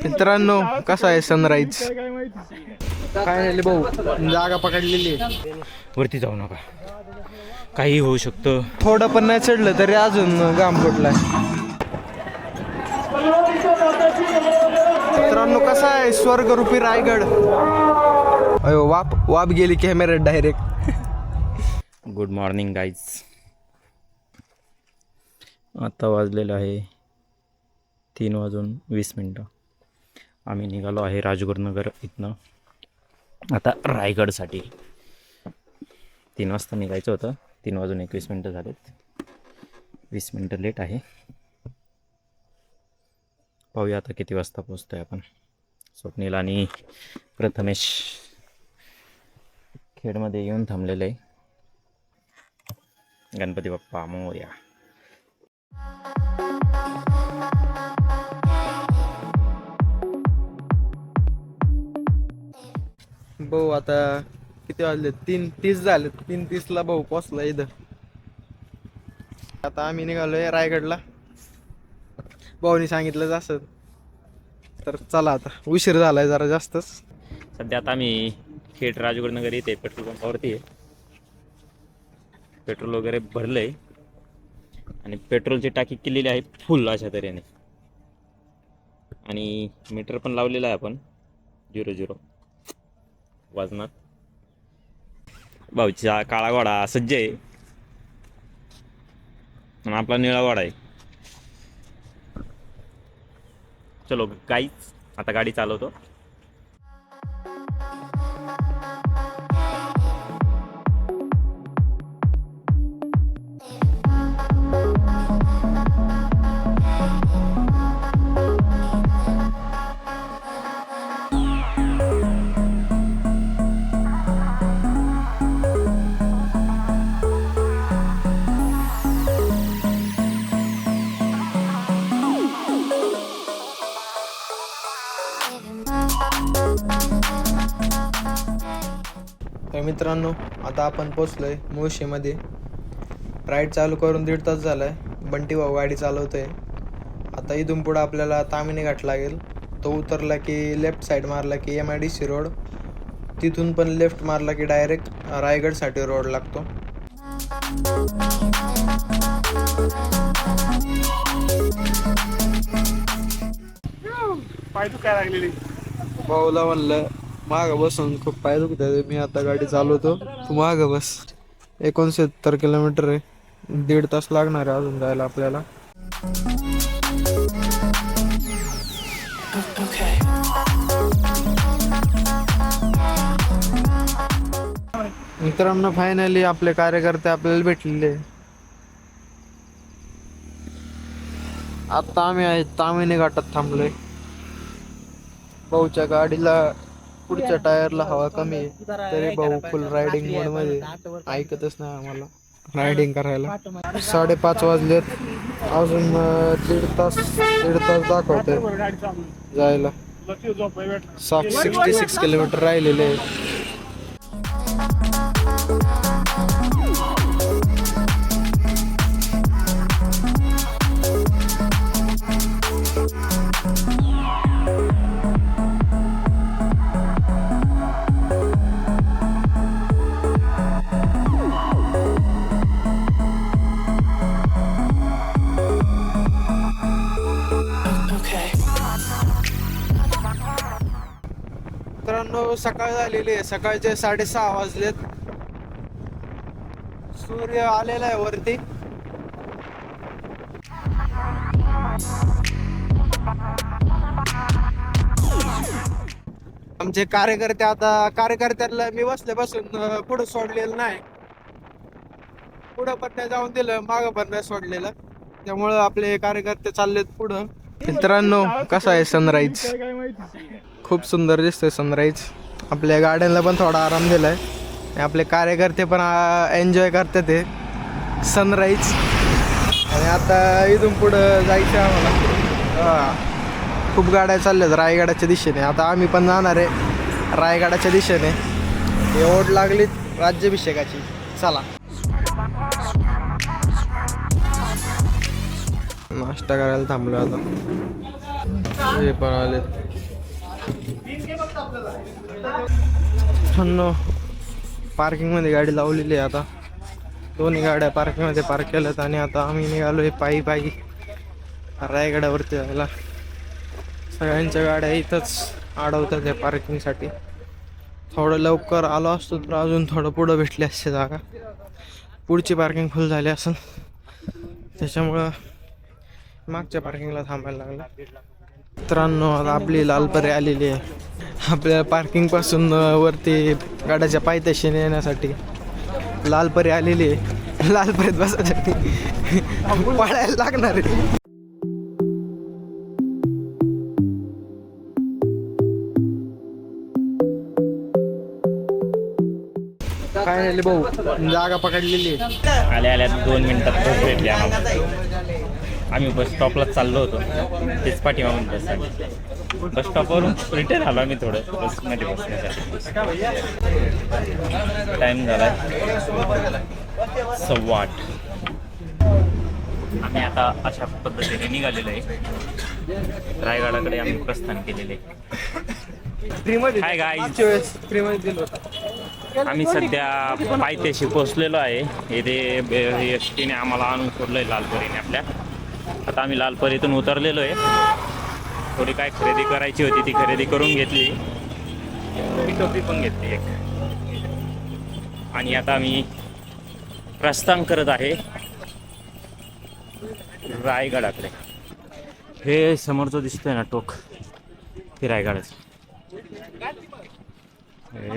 मित्रांनो कसा आहे सनराईज? फायनली भाऊ जागा पकडलेली आहे. वरती जाऊ नका, काही होऊ शकतं. थोडं पण नाही चढलं तरी अजून घाम फुटलाय. मित्रांनो कसा आहे स्वर्गरूपी रायगड? अयो वाप गेली कॅमेऱ्यात डायरेक्ट. Good morning guys. आता वाजलेलं आहे 3:20. आम्ही निघालो आहे राजगुरुनगर इथनं आता रायगडसाठी. 3 वाजता निघायचं होतं, 3:21 झालेत. 20 मिनटं लेट आहे. पाहूया आता किती वाजता पोहोचतोय आपण. स्वप्नील आणि प्रथमेश खेडमध्ये येऊन थांबलेलं आहे. गणपती बाप्पा मोरया. भाऊ आता किती वाजले? 3:30 झाले. 3:30 भाऊ पोचला इथं. आता आम्ही निघालोय रायगडला. भाऊनी सांगितलं असं तर चला, आता उशीर झालाय जरा जास्तच. सध्या आता आम्ही खेड राजगुरुनगर इथे पेट्रोल पंपावरती आहे. पेट्रोल वगैरे भरलंय आणि पेट्रोलची टाकी केलेली आहे फुल अशा तऱ्हेने. आणि मीटर पण लावलेलं आहे आपण 00 वाजनात. भाऊचा काळा घोडा सज्ज आहे आणि आपला निळा घोडा आहे. चलो गाईच आता गाडी चालवतो. तर मित्रांनो आता आपण पोचलोय मुळशीमध्ये. राईड चालू करून 1.5 तास झालाय. बंटी भाऊ गाडी चालवतोय. आता इथून पुढं आपल्याला तामिनी घाट लागेल. तो उतरला की लेफ्ट साईड मारला की MIDC रोड, तिथून पण लेफ्ट मारला की डायरेक्ट रायगडसाठी रोड लागतो. पाय तू काय लागलेली भाऊला म्हणलं माग बसून खूप पाय दुखतात, मी आता गाडी चालवतो, तू माग बस. 69 किलोमीटर आहे. 1.5 तास लागणार आहे अजून जायला आपल्याला. मित्रांनो फायनली आपले कार्यकर्ते आपल्याला भेटलेले. आता आम्ही आहे तामिनी घाटात थांबलोय. भाऊच्या गाडीला पुढच्या टायरला हवा कमी आहे, तरी भाऊ फुल रायडिंग मोड मध्ये, ऐकतच नाही आम्हाला रायडिंग करायला. 5:30 वाजलेत. अजून 1.5 तास दाखवतंय जायला. 66 किलोमीटर राहिलेले आहे. मित्रांनो सकाळ झालेली आहे. सकाळचे 6:30 वाजलेत. सूर्य आलेला आहे वरती. आमचे कार्यकर्ते, आता कार्यकर्त्यांना मी बसल्यापासून पुढं सोडलेलं नाही. पुढं पण नाही जाऊन दिलं, मागं पण नाही सोडलेलं. त्यामुळं आपले कार्यकर्ते चाललेत पुढं. मित्रांनो कसा आहे सनराईज? खूप सुंदर दिसतोय सनराईज. आपल्या गाड्यांना पण थोडा आराम दिलाय. आपले कार्यकर्ते पण एन्जॉय करतात ते सनराईज. आणि आता इथून पुढं जायचं आम्हाला. खूप गाड्या चालल्यात रायगडाच्या दिशेने. आता आम्ही पण जाणार आहे रायगडाच्या दिशेने. ओढ लागली राज्याभिषेकाची. चला नाश्ता करायला थांबलो आता. हे पण आले पार्किंग मध्ये गाडी लावलेली आहे. आता दोन्ही गाड्या पार्किंग मध्ये पार्क केल्यात आणि आता आम्ही निघालोय पायी पायी रायगडावरती जायला. सगळ्यांच्या गाड्या इथंच अडवतात आहे पार्किंगसाठी. थोडं लवकर आलो असतो तर अजून थोडं पुढं भेटली असते जागा. पुढची पार्किंग फुल झाली असेल त्याच्यामुळं मागच्या पार्किंगला थांबायला लागलं. मित्रांनो आता आपली लालपरी आलेली आहे. आपल्या पार्किंगपासून वरती गाड्याच्या पायथ्याशी येण्यासाठी लालपरी आलेली आहे. लालपरीत बसायसाठी पळायला लागणार आहे. फायनली भाऊ जागा पकडलेली आहे. आल्या आल्या 2 मिनिटात बस भेटली आम्हाला. आम्ही बस स्टॉपलाच चाललो होतो, तेच पाठीमागून बस स्टॉपवरून रिटर्न आलो आम्ही थोडं बसमध्ये बसण्यासाठी. टाईम झाला 8:15. आम्ही आता अशा पद्धतीने निघालेलो आहे. रायगडाकडे आम्ही प्रस्थान केलेले आहे. हाय गाईज, आम्ही सध्या पायथ्याशी पोचलेलो आहे. इथे एसटीने आम्हाला आणून सोडलं आहे लालपरीने आपल्या. आता आम्ही लालपरीतून उतरलेलो आहे. थोडी काय खरेदी करायची होती ती खरेदी करून घेतली. टोपी पण घेतली एक. आणि आता आम्ही प्रस्थान करत आहे रायगडाकडे. हे समोरचं दिसतंय ना टोक, ते रायगडाचं.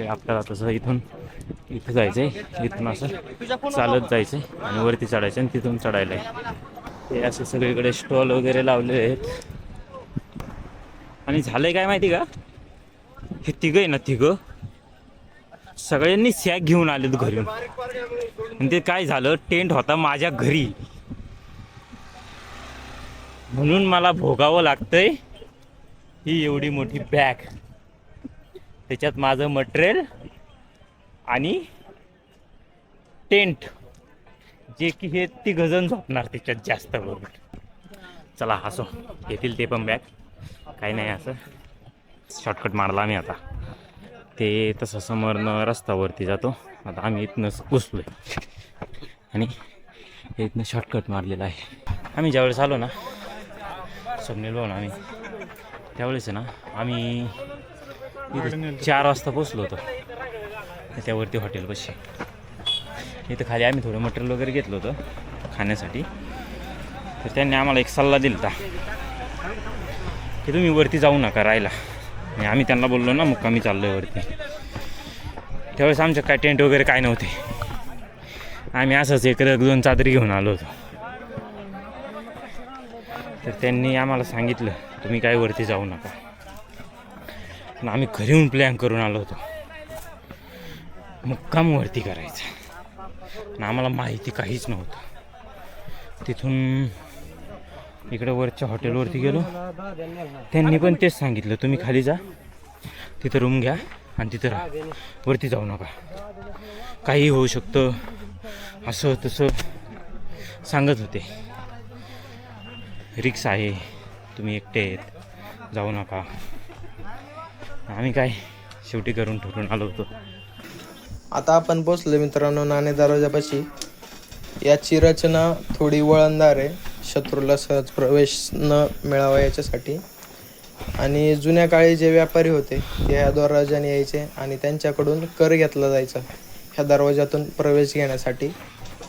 आपल्याला तसं इथं जायचं आहे. इथून असं चालत जायचं आहे आणि वरती चढायचं आणि तिथून चढायला आहे. हे असे सगळीकडे स्टॉल वगैरे लावले आहेत. आणि झालंय काय माहिती का, हे तिघं आहे ना, तिघं सगळ्यांनी सॅक घेऊन आलेत घरून. आणि ते काय झालं, टेंट होता माझ्या घरी म्हणून मला भोगावं लागतंय ही एवढी मोठी बॅग. त्याच्यात माझं मटेरियल आणि टेंट, जे की हे तिघजण झोपणार त्याच्यात जास्त करून. चला हसो, येतील ते पण बॅग, काही नाही. असं शॉर्टकट मारला आम्ही आता. ते तसं समोरनं रस्त्यावरती जातो. आता आम्ही इथनं घुसलो आणि इथनं शॉर्टकट मारलेला आहे. आम्ही ज्यावेळेस आलो ना स्वप्नील भाऊ, आम्ही त्यावेळेस ना आम्ही 4 वाजता पोचलो होतो त्यावरती हॉटेलपाशी. इथं खाली आम्ही थोडं मटेरियल वगैरे घेतलं होतं खाण्यासाठी. तर त्यांनी आम्हाला एक सल्ला दिला होता की तुम्ही वरती जाऊ नका राहायला. आणि आम्ही त्यांना बोललो ना मुक्कामी चाललो आहे वरती. त्यावेळेस आमच्या काय टेंट वगैरे काय नव्हते. आम्ही असंच 1-2 चादरी घेऊन आलो होतो. तर त्यांनी आम्हाला सांगितलं तुम्ही काय वरती जाऊ नका. पण आम्ही घरी येऊन प्लॅन करून आलो होतो मुक्काम वरती करायचा. आणि आम्हाला माहिती काहीच नव्हतं. तिथून इकडं वरच्या हॉटेलवरती गेलो. त्यांनी पण तेच सांगितलं तुम्ही खाली जा, तिथं रूम घ्या आणि तिथं राहा, वरती जाऊ नका, काही होऊ शकतं, असं तसं सांगत होते. रिक्स आहे, तुम्ही एकटे आहेत, जाऊ नका. आम्ही काय शेवटी करून ठरवून आलो होतो. आता आपण पोचलो मित्रांनो नाणे दरवाजापाशी. याची रचना थोडी वळणदार आहे, शत्रूला सहज प्रवेश न मिळावा याच्यासाठी. आणि जुन्या काळी जे व्यापारी होते ते ह्या दरवाजाने यायचे आणि त्यांच्याकडून कर घेतला जायचा ह्या दरवाजातून प्रवेश घेण्यासाठी.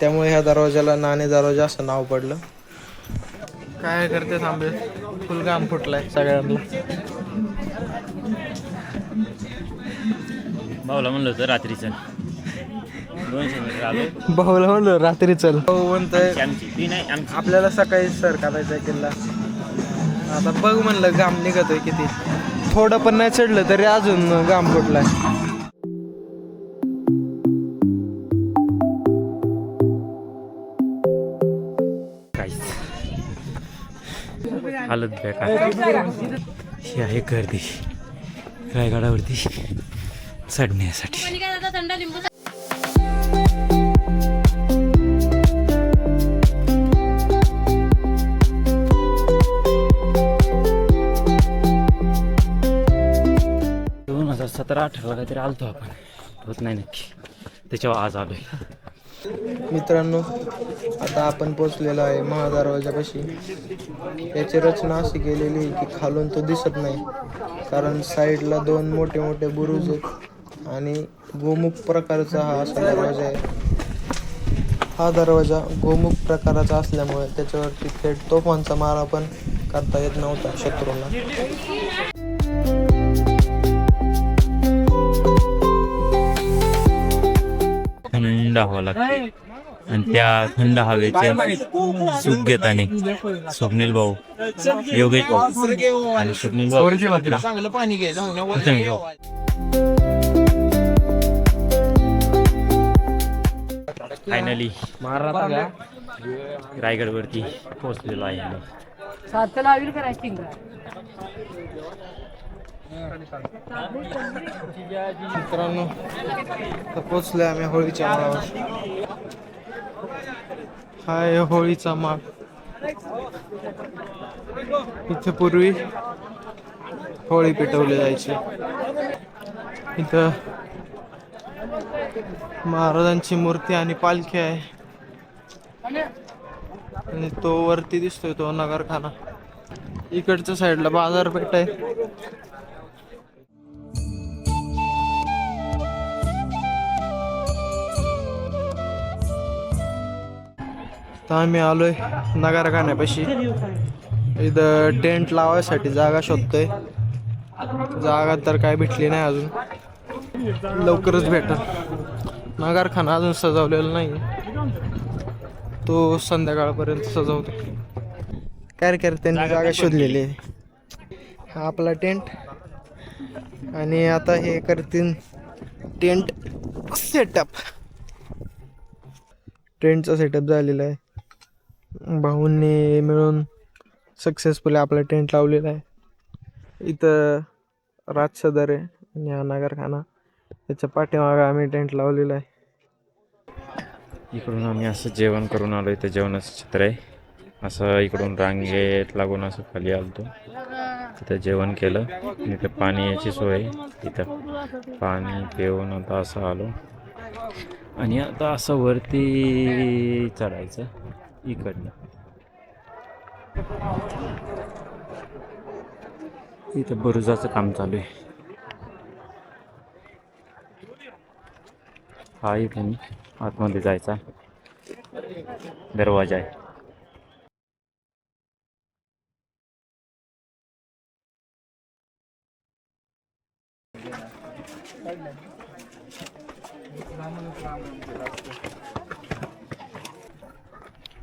त्यामुळे ह्या दरवाजाला नाणे दरवाजा असं नाव पडलं. काय करते थांबे, फुलगाम फुटलाय सगळ्यांना. भाऊला म्हणलं होतं रात्री चल, 200 मीटर आलो. भाऊला म्हणलं रात्री चल, भाऊ म्हणतोय ती नाही आमची. आपल्याला सकाळी सर काढायचा किल्ला. आता बघ म्हणलं घाम निघतोय किती. थोडं पण नाही चढलं तरी अजून घाम फुटलाय. काहीच हालत बेकार. ही आहे गर्दी रायगडावरती चढण्यासाठी. 17-18 काहीतरी आलतो आपण, होत नाही नक्की, त्याच्यावर आज आलोय. मित्रांनो, आता आपण पोचलेलो आहे महादरवाजापाशी. याची रचना अशी केलेली आहे की खालून तो दिसत नाही, कारण साईडला 2 मोठे मोठे बुरुज आहेत आणि गोमुख प्रकारचा हा असा दरवाजा आहे. हा दरवाजा गोमुख प्रकाराचा असल्यामुळे त्याच्यावरती थेट तोफांचा मारा पण करता येत नव्हता शत्रूंना. थंड हवा लागते आणि त्या थंड हवेचे सुख घेताना स्वप्नील भाऊ, योगेश भाऊ आणि स्वप्नील भाऊ चांगलं पाणी फायनली रायगडवरती पोहोचलेलो आहे आम्ही. मित्रांनो, पोचलोय आम्ही होळीच्या माळावर. हा आहे होळीचा माळ. इथे पूर्वी होळी पेटवली जायची. इथं महाराजांची मूर्ती आणि पालखी आहे आणि तो वरती दिसतोय तो नगरखाना. इकडच्या साईडला बाजारपेठ आहे. तर आम्ही आलोय नगरखान्यापाशी. इथं टेंट लावायसाठी जागा शोधतोय. जागा तर काय भेटली नाही अजून, लवकरच भेटल. नगरखाना अजून सजवलेला नाही, तो संध्याकाळपर्यंत सजवतो. कार्यकर्त्यांनी जागा शोधलेली आहे. हा आपला टेंट आणि आता हे करतील टेंट सेटअप. टेंटचा सेटअप झालेला आहे. भाऊंनी मिळून सक्सेसफुली आपला टेंट लावलेला आहे. इथं राजसदर आहे आणि हा नगरखाना, त्याच्या पाठीमागं आम्ही टेंट लावलेला आहे. इकडून आम्ही असं जेवण करून आलो. इथं जेवणाचं चित्र आहे. असं इकडून रांगेत लागून असं खाली आलतो, तिथं जेवण केलं. इथं पाणी याची सोय, इथं पाणी पिऊन आता असं आलो आणि आता असं वरती चढायचं इकडनं. इथं बुरुजाचं काम चालू आहे. हा इथून आतमध्ये जायचा दरवाजा आहे.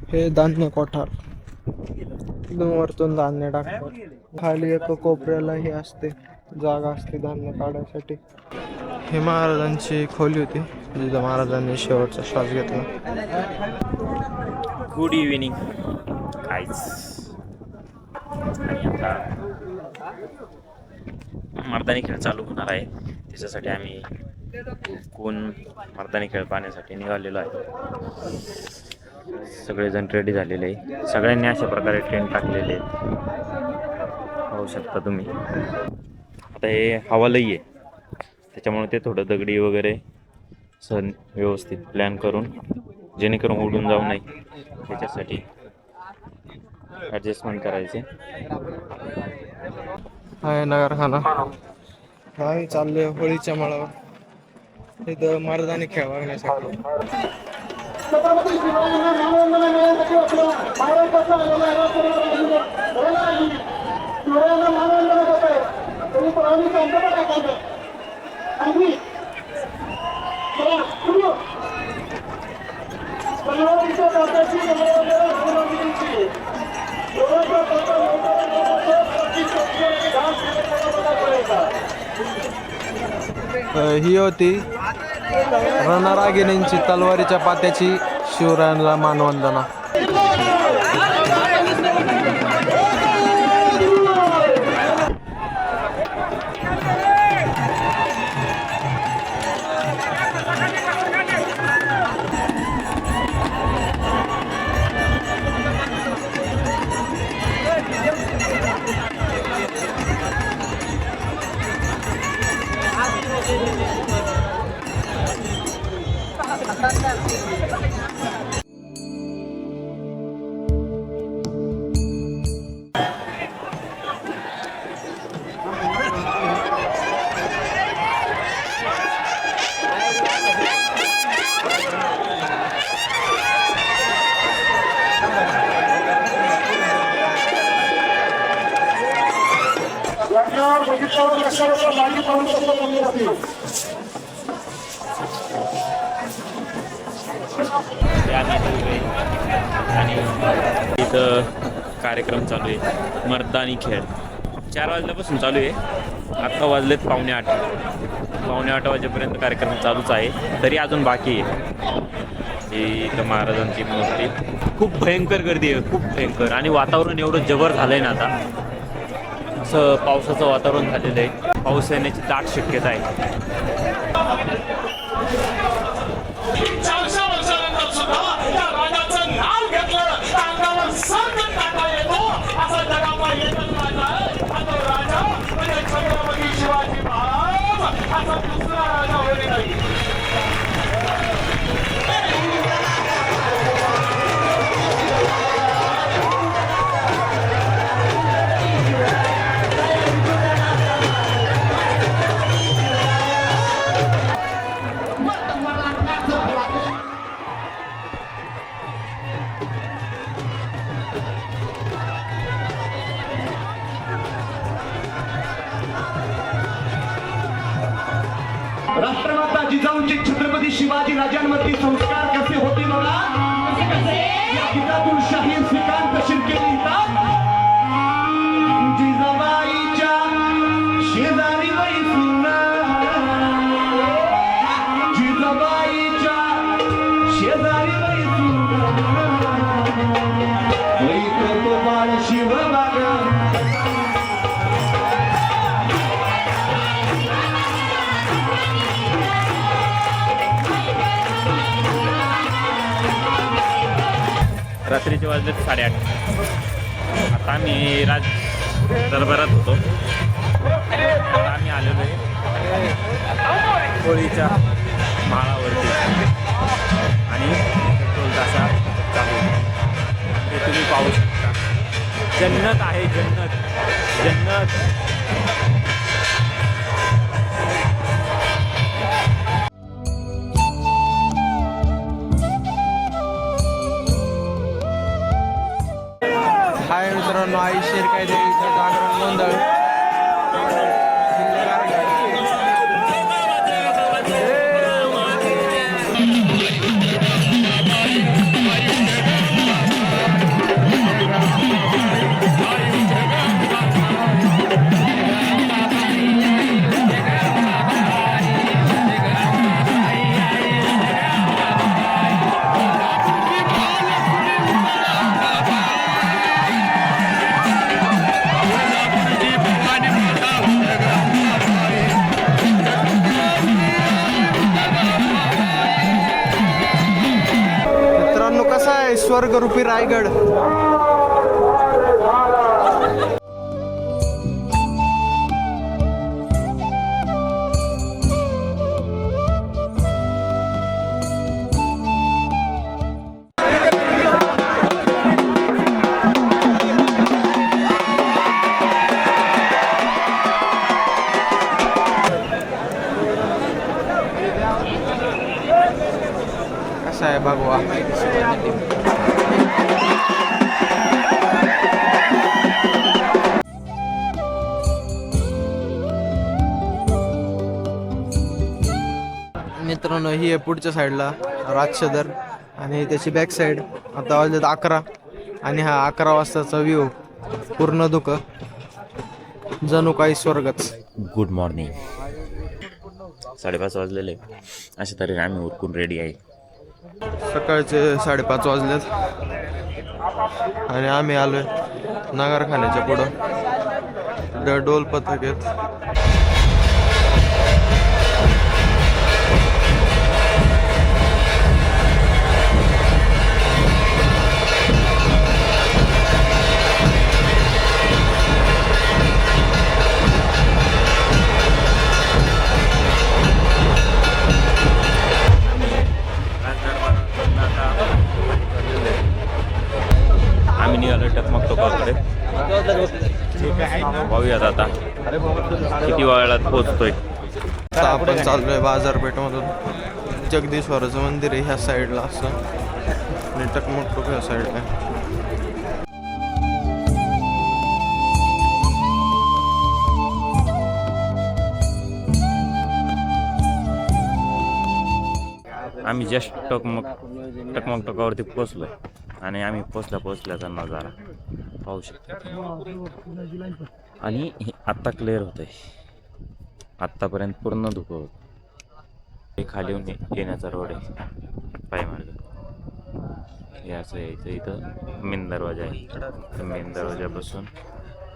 हे धान्य कोठार, वरतून धान्य टाकतात. खाली एका कोपऱ्याला हे असते, जागा असते धान्य काढायसाठी. हे महाराजांची खोली होती जिथं महाराजांनी शेवटचा श्वास घेतला. Good evening guys. आणि आता मर्दानी खेळ चालू होणार आहे, त्याच्यासाठी आम्ही कोण मर्दानी खेळ पाहण्यासाठी निघालेलो आहे. सगळेजण रेडी झालेले आहे. सगळ्यांनी अशा प्रकारे टेंट टाकलेले आहेत, पाहू शकता तुम्ही. आता हे हवा लई आहे, त्याच्यामुळे ते थोडं दगडी वगैरे सण व्यवस्थित प्लॅन करून, जेणेकरून उडून जाऊ नये त्याच्यासाठी ॲडजस्टमेंट करायचे. आहे नगरखाना. आम्ही चाललोय होळीच्या माळावर. इथं मर्दानी खेळ बघण्यासाठी. ही होती रणरागिणींची तलवारीच्या पात्याची शिवरायांना मानवंदना. आणि इथं कार्यक्रम चालू आहे, मर्दानी खेळ 4 वाजल्यापासून चालू आहे. आत्ता वाजलेत 7:45 वाजेपर्यंत कार्यक्रम चालूच आहे, तरी अजून बाकी आहे. ही इथं महाराजांची मूर्ती, खूप भयंकर गर्दी आहे, खूप भयंकर. आणि वातावरण एवढं जबर झालं आहे ना, आता असं पावसाचं वातावरण झालेलं आहे, पाऊस येण्याची दाट शक्यता आहे. राष्ट्रमाता जिजाऊंचे छत्रपती शिवाजी राजांवरती संस्कार कसे होते बघा. या गीतातून शाहीर श्रीकांत शिर्के लिहितात, जिजाबाईच्या शेजारी बैसून, जिजाबाईच्या शेजारी बैसून तो बाळ शिवबाग. रात्रीचे वाजले 8:30. आता आम्ही राज दरबारात होतो. आता आम्ही आलेलो आहे होळीच्या माळावरती आणि पेट्रोल तासा चालू हे तुम्ही पाहू शकता. जन्नत आहे, जन्नत जन्नत. हाय मित्रांनो, आई शेरकाय देवीचा जागरण गोंधळ किल्ले रायगड. मित्रांनो, कसा आहे स्वर्गरूपी रायगड. कसा आहे भगवा. मित्रांनो, ही आहे पुढच्या साईडला राजसदर आणि त्याची बॅक साईड. आता वाजलेत 11 आणि हा 11 वाजताचा व्ह्यू पूर्ण धुकं, जणू काही स्वर्गच. Good morning. 5:30 वाजलेले. अशा तऱ्हेने आम्ही उरकून रेडी आहे. सकाळचे 5:30 वाजलेत आणि आम्ही आलोय नगरखान्याच्या पुढं. डोल पथक आहेत. बघूयात आता किती वेळात पोहोचतोय. आता आपण चाललोय बाजारपेठमधून. जगदीश्वराचं मंदिर आहे ह्या साईडला असं आणि टकमक ह्या साईडला. आम्ही जस्ट टकमक टोकावरती पोचलोय आणि आम्ही पोचल्याचा नजारा पाहू शकतो. आणि आत्ता क्लिअर होत आहे. आत्तापर्यंत पूर्ण धुकं होतं. हे खाली येण्याचा रोड आहे पायमार्ग. हे असं यायचं. इथं मेन दरवाजा आहे. मेन दरवाजापासून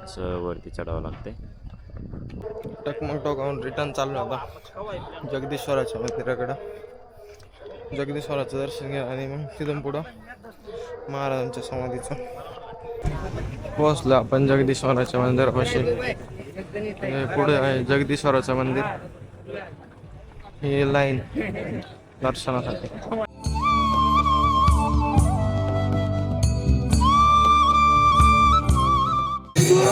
असं वरती चढावं लागतंय. टकमक टोकावरून रिटर्न चाललो आता जगदीश्वराच्या मंदिराकडं. जगदीश्वराचं दर्शन घ्या आणि मग तिथून पुढं महाराजांच्या समाधीचं. पोहोचलो आपण जगदीश्वराच्या मंदिरापाशी. पुढे आहे जगदीश्वराचं मंदिर. ही लाईन दर्शनासाठी.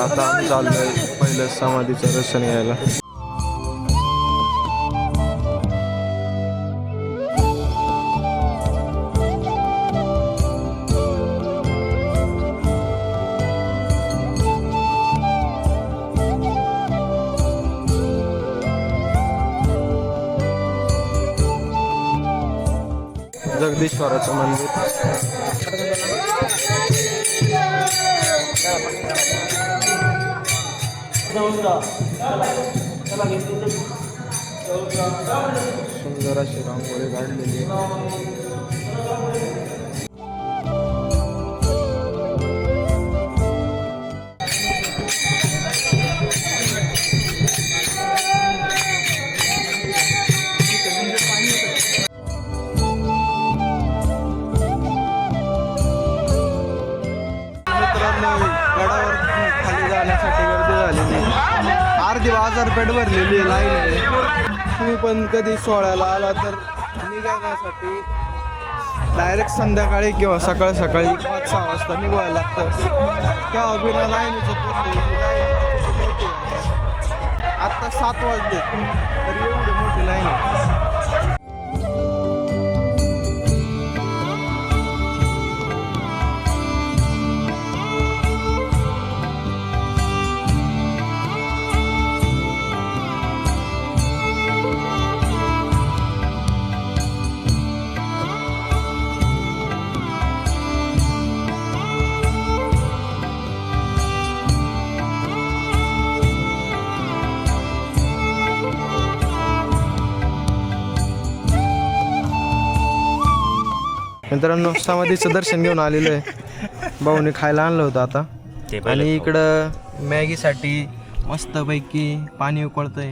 आता आम्ही चाललोय पहिलं समाधीचं दर्शन घ्यायला. जगदीश्वराचं मंदिर. सुंदर अशी रांगोळी काढलेली आहे. गडावर खाली जाण्यासाठी गर्दी झालेली. अर्धी बाजारपेठ भरलेली लाईन आहे. तुम्ही पण कधी सोहळ्याला आला तर निघण्यासाठी डायरेक्ट संध्याकाळी किंवा सकाळी 5-6 वाजता निघायला लागतं. तेव्हा बिना लाईनीचं आत्ता 7 वाजले तरी एवढी मोठी लाईन आहे. मित्रांनो समाधीचं दर्शन घेऊन आलेलो आहे. भाऊने खायला आणलं होतं आता. आणि इकडं मॅगीसाठी मस्तपैकी पाणी उकळतंय.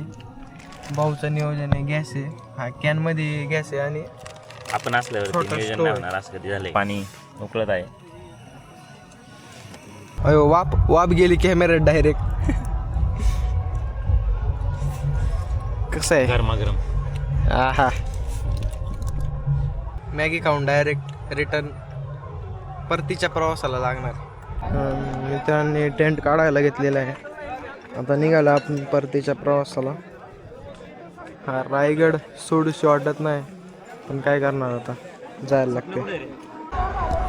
भाऊचं नियोजन आहे. गॅस आहे हा कॅनमध्ये गॅस आहे आणि आपण असल्यावर नियोजन नाही होणार. असं कधी झालंय. पाणी उकळत आहे. अयो वाप गेली कॅमेऱ्यात डायरेक्ट. कसं आहे गरमागरम. आहा. मॅगी खाऊन डायरेक्ट रिटर्न परतीच्या प्रवासाला लागणार. मित्रांनी टेंट काढायला घेतलेला आहे. आता निघाला आपण परतीच्या प्रवासाला. हा रायगड सोडूशी वाटत नाही पण काय करणार आता जायला लागते.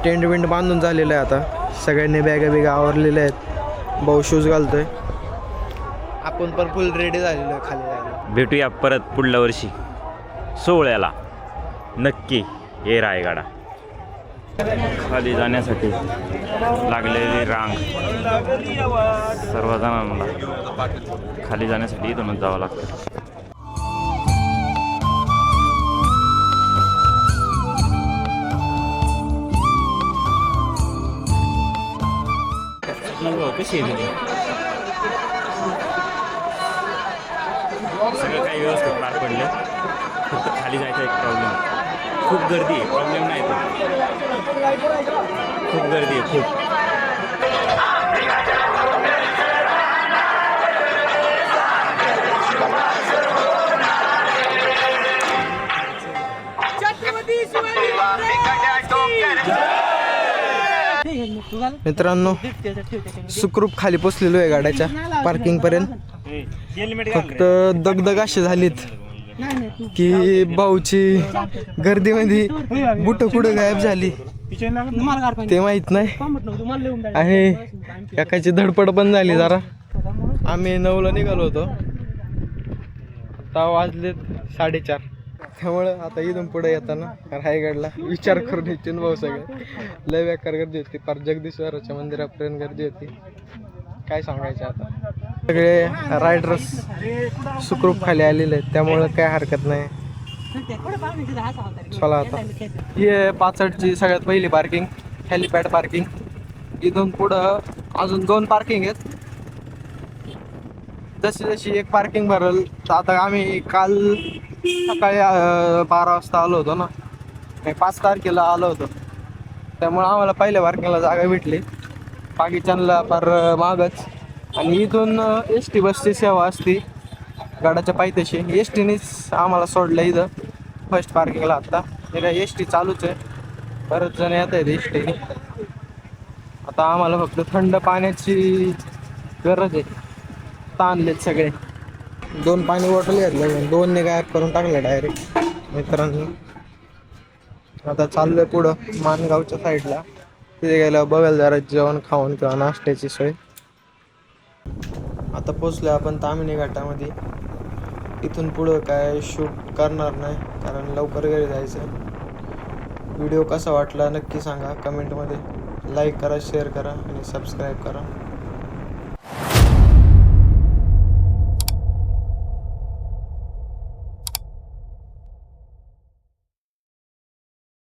टेंट बिंट बांधून झालेलं आहे आता. सगळ्यांनी बॅगा आवरलेल्या आहेत. भाऊ शूज घालतोय. आपण पण फुल रेडी झालेलो आहे खाली जायला. भेटूया परत पुढल्या वर्षी सोहळ्याला. नक्की हे रायगडा. खाली जाण्यासाठी लागलेली रांग. सर्वजणांना खाली जाण्यासाठी इथूनच जावं लागतं. कशी आहे सगळं काही व्यवस्थित पार पडलं. फक्त खाली जायचा एक प्रॉब्लेम. खूप गर्दी आहे. प्रॉब्लेम नाही तो. खूप गर्दी आहे खूप. मित्रांनो सुखरूप खाली पोचलेलो आहे गाड्याच्या पार्किंग पर्यंत. फक्त दगदग अशी झालीत की भाऊची गर्दीमध्ये बुट कुठं गायब झाली ते माहित नाही, आणि एकाची धडपड पण झाली जरा. आम्ही 9ला निघालो होतो, आता वाजलेत 4:30. त्यामुळं आता इथून पुढे येताना रायगडला विचार करून इथून भाऊ सगळे लय बेकार गर्दी होती. पार जगदीश्वराच्या मंदिरापर्यंत गर्दी होती, काय सांगायचं. आता सगळे रायडर्स सुखरूप खाली आलेले आहेत, त्यामुळं काय हरकत नाही. चला आता ही पाचडची सगळ्यात पहिली पार्किंग, हेलिपॅड पार्किंग. इथून पुढं अजून 2 पार्किंग आहेत. जशी जशी एक पार्किंग भरल, तर आता आम्ही काल सकाळी 12 वाजता आलो होतो ना, 5 तारखेला आलो होतो, त्यामुळं आम्हाला पहिल्या पार्किंगला जागा भेटली. बाकीच्यांना फार मागच. आणि इथून ST बसची सेवा असते गडाच्या पायथ्याशी. STनेच आम्हाला सोडलं इथं फर्स्ट पार्किंगला. आत्ता इथं ST चालूच आहे, बरेच जण येत आहेत STने. आता आम्हाला फक्त थंड पाण्याची गरज आहे. ताणलेत सगळे. 2 पाणी बॉटल घेतलं, 2ने गायब करून टाकलं डायरेक्ट. मित्रांनो आता चाललोय पुढं माणगावच्या साईडला. तिथे गेल्यावर बघायला जरा जेवण खाऊन किंवा नाश्त्याची सोय. आता पोचलो आपण ताम्हिणी घाटामध्ये. इथून पुढं काय शूट करणार नाही, कारण लवकर घरी जायचं. व्हिडिओ कसा वाटला नक्की सांगा कमेंटमध्ये. लाईक करा, शेअर करा आणि सबस्क्राईब करा.